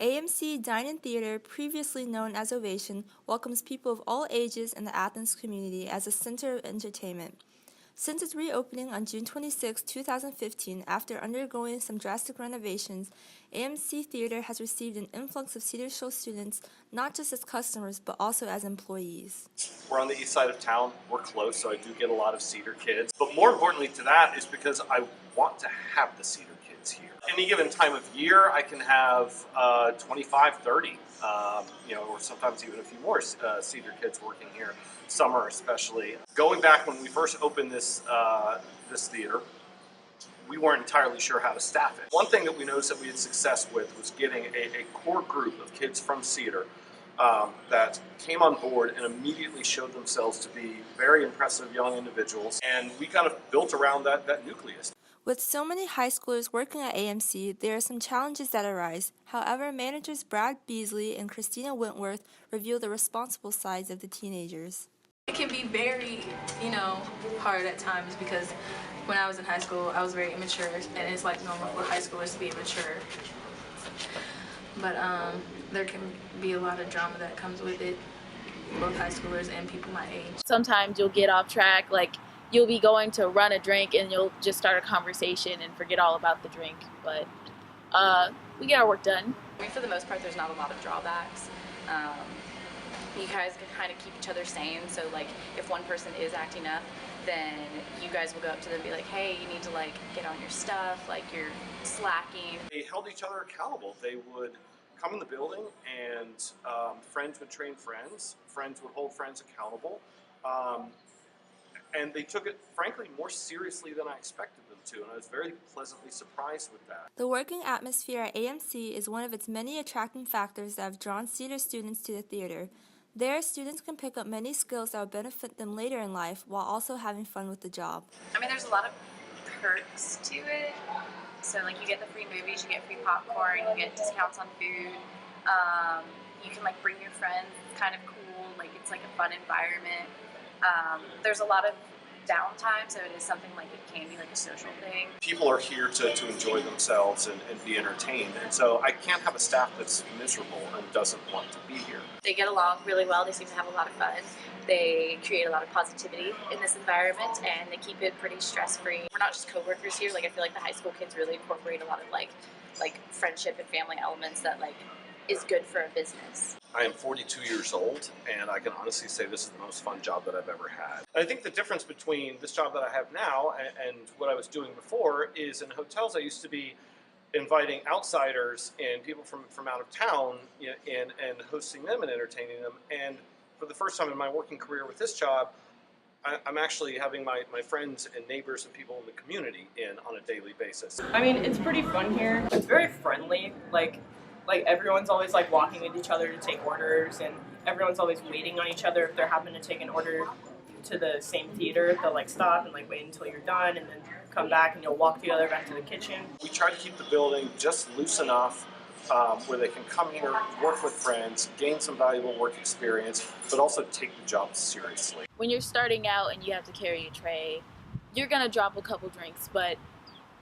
AMC Dine-In Theater, previously known as Ovation, welcomes people of all ages in the Athens community as a center of entertainment. Since its reopening on June 26, 2015, after undergoing some drastic renovations, AMC Theater has received an influx of Cedar Shoals students, not just as customers, but also as employees. We're on the east side of town. We're close, so I do get a lot of Cedar kids. But more importantly to that is because I want to have the Cedar kids here. Any given time of year, I can have 25, 30, or sometimes even a few more Cedar kids working here, summer especially. Going back when we first opened this theater, we weren't entirely sure how to staff it. One thing that we noticed that we had success with was getting a core group of kids from Cedar that came on board and immediately showed themselves to be very impressive young individuals, and we kind of built around that nucleus. With so many high schoolers working at AMC, there are some challenges that arise. However, managers Brad Beasley and CHRISTINA Wentworth reveal the responsible sides of the teenagers. It can be very, hard at times because when I was in high school, I was very immature, and it's like normal for high schoolers to be immature. But there can be a lot of drama that comes with it, both high schoolers and people my age. Sometimes you'll get off track, like you'll be going to run a drink and you'll just start a conversation and forget all about the drink. But we get our work done. I mean, for the most part, there's not a lot of drawbacks. You guys can kind of keep each other sane, so like if one person is acting up, then you guys will go up to them and be like, hey, you need to like get on your stuff, like you're slacking. They held each other accountable. They would come in the building and friends would train friends, friends would hold friends accountable, and they took it, frankly, more seriously than I expected them to, and I was very pleasantly surprised with that. The working atmosphere at AMC is one of its many attracting factors that have drawn Cedar students to the theater. There, students can pick up many skills that will benefit them later in life while also having fun with the job. I mean, there's a lot of perks to it. So, like, you get the free movies, you get free popcorn, you get discounts on food. You can, like, bring your friends. It's kind of cool. Like, it's, like, a fun environment. There's a lot of downtime, so it is something like it can be like a social thing. People are here to enjoy themselves and be entertained, and so I can't have a staff that's miserable and doesn't want to be here. They get along really well. They seem to have a lot of fun. They create a lot of positivity in this environment, and they keep it pretty stress-free. We're not just co-workers here. Like, I feel like the high school kids really incorporate a lot of like friendship and family elements that like is good for a business. I am 42 years old, and I can honestly say this is the most fun job that I've ever had. I think the difference between this job that I have now and what I was doing before is in hotels I used to be inviting outsiders and people from out of town and hosting them and entertaining them. And for the first time in my working career with this job, I'm actually having my friends and neighbors and people in the community in on a daily basis. I mean, it's pretty fun here. It's very friendly. Like everyone's always like walking with each other to take orders, and everyone's always waiting on each other. If they're having to take an order to the same theater, they'll like stop and like wait until you're done and then come back and you'll walk together back to the kitchen. We try to keep the building just loose enough where they can come here, work with friends, gain some valuable work experience, but also take the job seriously. When you're starting out and you have to carry a tray, you're gonna drop a couple drinks, but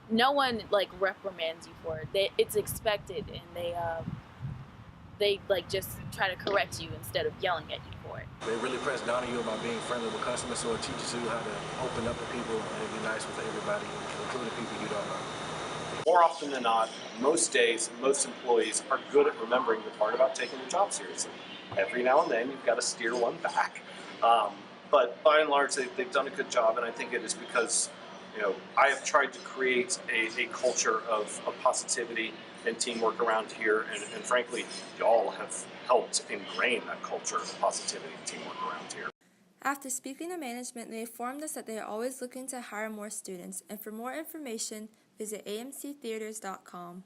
no one like reprimands you for it. It's expected, and they like just try to correct you instead of yelling at you for it. They really press down on you about being friendly with customers, so it teaches you how to open up to people and be nice with everybody, including people you don't know. More often than not, most days, most employees are good at remembering the part about taking the job seriously. Every now and then, you've got to steer one back. But by and large, they've done a good job, and I think it is because I have tried to create a culture of positivity and teamwork around here, and frankly, y'all have helped ingrain that culture of positivity and teamwork around here. After speaking to management, they informed us that they are always looking to hire more students, and for more information, visit amctheaters.com.